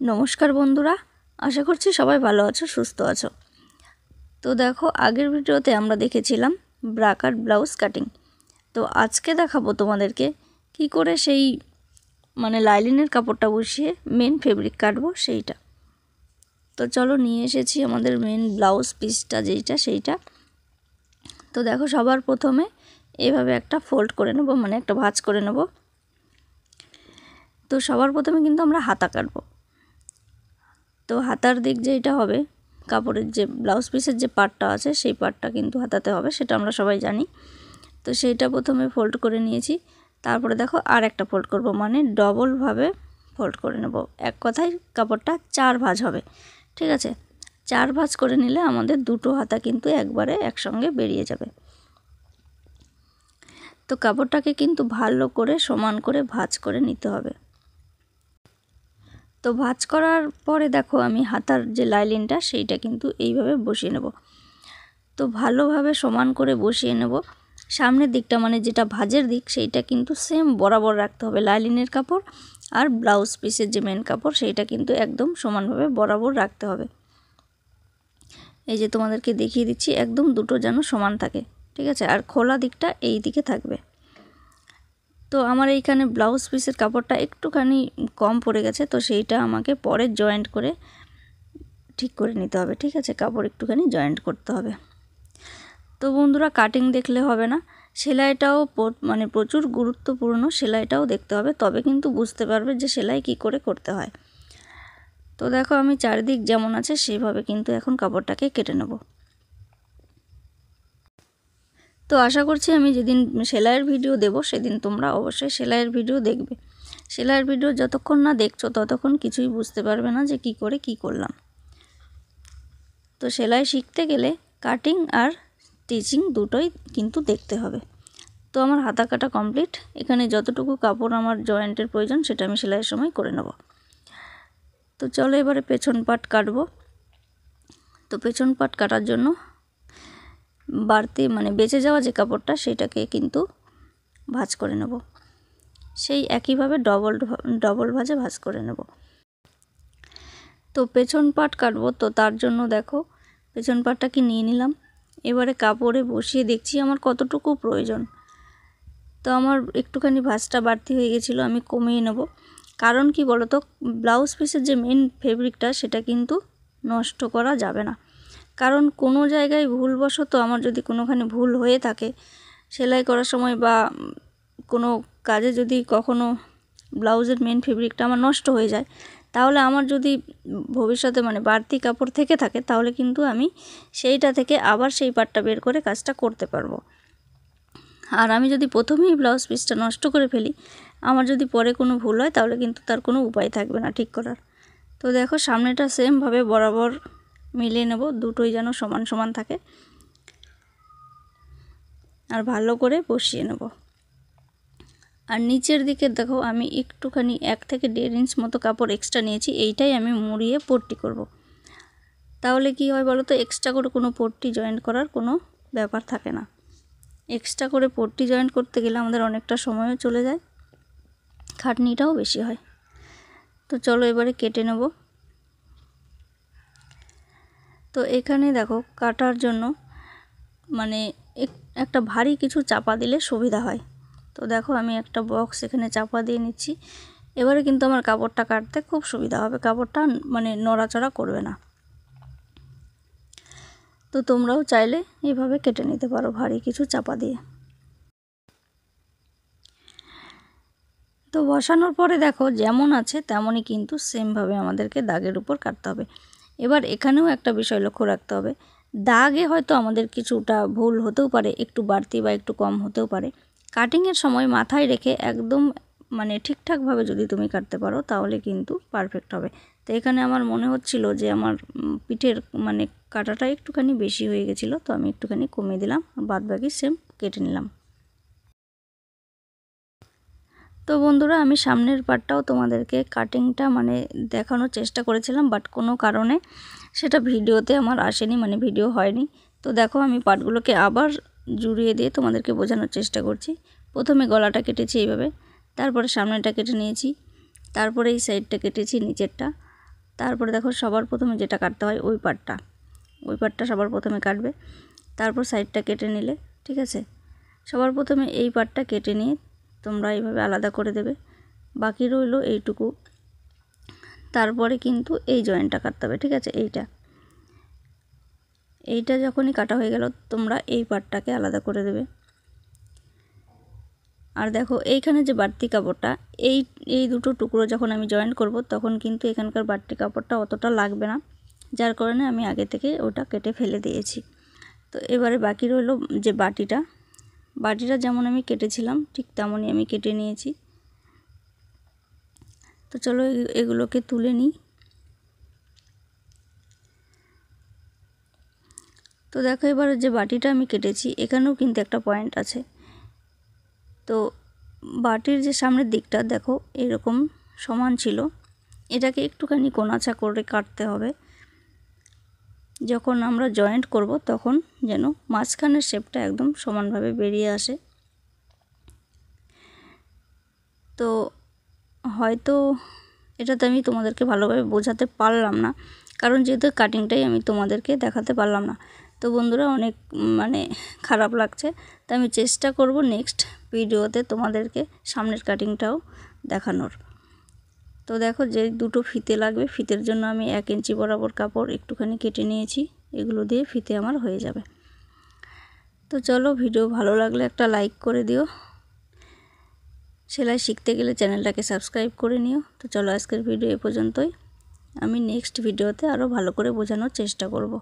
নমস্কার বন্ধুরা, আশা করছি সবাই ভালো আছো, সুস্থ আছো। তো দেখো, আগের ভিডিওতে আমরা দেখেছিলাম ব্রা কাট ব্লাউজ কাটিং। তো আজকে দেখাবো তোমাদেরকে কি করে সেই লাইলিনের কাপড়টা বসিয়ে মেন ফেব্রিক কাটবো সেইটা। তো চলো, নিয়ে এসেছি আমাদের মেন ব্লাউজ পিসটা সেইটা। তো দেখো, সবার প্রথমে এভাবে একটা ফোল্ড করে নেব, একটা ভাঁজ করে নেব। তো সবার প্রথমে কিন্তু আমরা হাতা কাটবো। তো হাতার দিক যেটা হবে, কাপড়ের যে ব্লাউজ পিসের যে পার্টটা আছে সেই পার্টটা কিন্তু হাতাতে হবে, সেটা আমরা সবাই জানি। তো সেইটা প্রথমে ফোল্ড করে নিয়েছি। তারপরে দেখো আর একটা ফোল্ড করব, ডবলভাবে ফোল্ড করে নেব। এক কথায় কাপড়টা 4 ভাঁজ হবে, ঠিক আছে। 4 ভাঁজ করে নিলে আমাদের দুটো হাতা কিন্তু একবারে একসঙ্গে বেরিয়ে যাবে। তো কাপড়টাকে কিন্তু ভালো করে সমান করে ভাঁজ করে নিতে হবে। তো ভাঁজ করার পরে দেখো, আমি হাতার যে লাইলিনটা সেইটা কিন্তু এইভাবে বসিয়ে নেব। তো ভালোভাবে সমান করে বসিয়ে নেব। সামনের দিকটা যেটা ভাঁজের দিক সেইটা কিন্তু সেম বরাবর রাখতে হবে। লাইলিনের কাপড় আর ব্লাউজ পিসের যে মেন কাপড় সেইটা কিন্তু একদম সমানভাবে বরাবর রাখতে হবে। এই যে তোমাদেরকে দেখিয়ে দিচ্ছি, একদম দুটো যেন সমান থাকে, ঠিক আছে। আর খোলা দিকটা এই দিকে থাকবে। তো আমার এইখানে ব্লাউজ পিসের কাপড়টা একটুখানি কম পড়ে গেছে, তো সেইটা আমাকে পরে জয়েন্ট করে ঠিক করে নিতে হবে, ঠিক আছে। কাপড় একটুখানি জয়েন্ট করতে হবে। তো বন্ধুরা, কাটিং দেখলে হবে না, সেলাইটাও প্রচুর গুরুত্বপূর্ণ। সেলাইটাও দেখতে হবে, তবে কিন্তু বুঝতে পারবে যে সেলাই কি করে করতে হয়। তো দেখো, আমি চারিদিক যেমন আছে সেইভাবে কিন্তু এখন কাপড়টাকে কেটে নেব। তো আশা করছি আমি যেদিন সেলাইয়ের ভিডিও দেব সেদিন তোমরা অবশ্যই সেলাইয়ের ভিডিও দেখবে। সেলাইয়ের ভিডিও যতক্ষণ না দেখছো ততক্ষণ কিছুই বুঝতে পারবে না যে কি করে কি করলাম। তো সেলাই শিখতে গেলে কাটিং আর স্টিচিং দুটোই কিন্তু দেখতে হবে। তো আমার হাতা কাটা কমপ্লিট। এখানে যতটুকু কাপড় আমার জয়েন্টের প্রয়োজন সেটা আমি সেলাইয়ের সময় করে নেব। তো চলো, এবারে পেছন পাট কাটবো। তো পেছন পাট কাটার জন্য বাড়তি বেঁচে যাওয়া যে কাপড়টা সেটাকে কিন্তু ভাঁজ করে নেব। সেই একইভাবে ডবল ভাঁজে ভাঁজ করে নেব। তো পেছন পাট কাটবো, তো তার জন্য দেখো পেছন পাটটাকে নিয়ে নিলাম। এবারে কাপড়ে বসিয়ে দেখছি আমার কতটুকু প্রয়োজন। তো আমার একটুখানি ভাঁজটা বাড়তি হয়ে গেছিলো, আমি কমিয়ে নেব। কারণ কি বলো তো, ব্লাউজ পিসের যে মেন ফেব্রিকটা সেটা কিন্তু নষ্ট করা যাবে না। কারণ কোনো জায়গায় ভুলবশত আমার যদি কোনোখানে ভুল হয়ে থাকে সেলাই করার সময় বা কোনো কাজে, যদি কখনো ব্লাউজের মেন ফেব্রিকটা আমার নষ্ট হয়ে যায়, তাহলে আমার যদি ভবিষ্যতে বাড়তি কাপড় থেকে থাকে, তাহলে কিন্তু আমি সেইটা থেকে আবার সেই পার্টটা বের করে কাজটা করতে পারবো। আর আমি যদি প্রথমেই ব্লাউজ পিসটা নষ্ট করে ফেলি, আমার যদি পরে কোনো ভুল হয় তাহলে কিন্তু তার কোনো উপায় থাকবে না ঠিক করার। তো দেখো, সামনেটা সেমভাবে বরাবর মিলিয়ে নেব, দুটোই যেন সমান সমান থাকে, আর ভালো করে বসিয়ে নেব। আর নিচের দিকে দেখো, আমি একটুখানি 1 থেকে 1.5 ইঞ্চ মতো কাপড় এক্সট্রা নিয়েছি। এইটাই আমি মুড়িয়ে পট্টি করব। তাহলে কি হয় বলো তো, এক্সট্রা করে কোনো পট্টি জয়েন্ট করার কোনো ব্যাপার থাকে না। এক্সট্রা করে পট্টি জয়েন্ট করতে গেলে আমাদের অনেকটা সময়ও চলে যায়, খাটনিটাও বেশি হয়। তো চলো, এবারে কেটে নেব। তো এখানে দেখো, কাটার জন্য একটা ভারী কিছু চাপা দিলে সুবিধা হয়। তো দেখো, আমি একটা বক্স এখানে চাপা দিয়ে নিচ্ছি। এবারে কিন্তু আমার কাপড়টা কাটতে খুব সুবিধা হবে, কাপড়টা নড়াচড়া করবে না। তো তোমরাও চাইলে এইভাবে কেটে নিতে পারো, ভারী কিছু চাপা দিয়ে। তো বসানোর পরে দেখো, যেমন আছে তেমনই কিন্তু সেমভাবে আমাদেরকে দাগের উপর কাটতে হবে। এবার এখানেও একটা বিষয় লক্ষ্য রাখতে হবে, দাগে হয়তো আমাদের কিছুটা ভুল হতেও পারে, একটু বাড়তি বা একটু কম হতেও পারে। কাটিংয়ের সময় মাথায় রেখে একদম ঠিকঠাকভাবে যদি তুমি কাটতে পারো তাহলে কিন্তু পারফেক্ট হবে। তো এখানে আমার মনে হচ্ছিল যে আমার পিঠের কাটাটা একটুখানি বেশি হয়ে গেছিলো, তো আমি একটুখানি কমিয়ে দিলাম, বাদবাকি সেম কেটে নিলাম। তো বন্ধুরা, আমি সামনের পার্টটাও তোমাদেরকে কাটিংটা দেখানোর চেষ্টা করেছিলাম, বাট কোনো কারণে সেটা ভিডিওতে আমার আসেনি, ভিডিও হয়নি। তো দেখো, আমি পার্টগুলোকে আবার জুড়িয়ে দিয়ে তোমাদেরকে বোঝানোর চেষ্টা করছি। প্রথমে গলাটা কেটেছি এইভাবে, তারপরে সামনেটা কেটে নিয়েছি, তারপরে এই সাইডটা কেটেছি নিচেরটা, তারপরে দেখো সবার প্রথমে যেটা কাটতে হয় ওই পার্টটা সবার প্রথমে কাটবে, তারপর সাইডটা কেটে নিলে, ঠিক আছে। সবার প্রথমে এই পার্টটা কেটে নিয়ে তোমরা এইভাবে আলাদা করে দেবে, বাকি রইলো এইটুকু। তারপরে কিন্তু এই জয়েন্টটা কাটতে হবে, ঠিক আছে। এইটা যখনই কাটা হয়ে গেল তোমরা এই পার্টটাকে আলাদা করে দেবে। আর দেখো এইখানে যে বাড়তি কাপড়টা, এই দুটো টুকরো যখন আমি জয়েন করব তখন কিন্তু এখানকার বাড়তি কাপড়টা অতটা লাগবে না, যার কারণে আমি আগে থেকে ওটা কেটে ফেলে দিয়েছি। তো এবারে বাকি রইল যে বাটিটা যেমন আমি কেটেছিলাম ঠিক তেমনই আমি কেটে নিয়েছি। তো চলো এগুলোকে তুলে নিই। তো দেখো এবারে যে বাটিটা আমি কেটেছি এখানেও কিন্তু একটা পয়েন্ট আছে। তো বাটির যে সামনের দিকটা দেখো এরকম সমান ছিল, এটাকে একটুখানি কোণাচা করে কাটতে হবে। যখন আমরা জয়েন্ট করব তখন যেন মাঝখানের শেপটা একদম সমানভাবে বেরিয়ে আসে। তো হয়তো এটাতে আমি তোমাদেরকে ভালোভাবে বোঝাতে পারলাম না, কারণ যেহেতু কাটিংটাই আমি তোমাদেরকে দেখাতে পারলাম না। তো বন্ধুরা অনেক খারাপ লাগছে। তো আমি চেষ্টা করব নেক্সট ভিডিওতে তোমাদেরকে সামনের কাটিংটাও দেখানোর। তো দেখো যে দুটো ফিতে লাগবে, ফিতের জন্য আমি 1 ইঞ্চি বরাবর কাপড় একটুখানি কেটে নিয়েছি, এগুলো দিয়ে ফিতে আমার হয়ে যাবে। তো চলো ভিডিও ভালো লাগলে একটা লাইক করে দিও, সেলাই শিখতে গেলে চ্যানেলটাকে সাবস্ক্রাইব করে নিও। তো চলো আজকের ভিডিও এ পর্যন্তই, আমি নেক্সট ভিডিওতে আরও ভালো করে বোঝানোর চেষ্টা করব।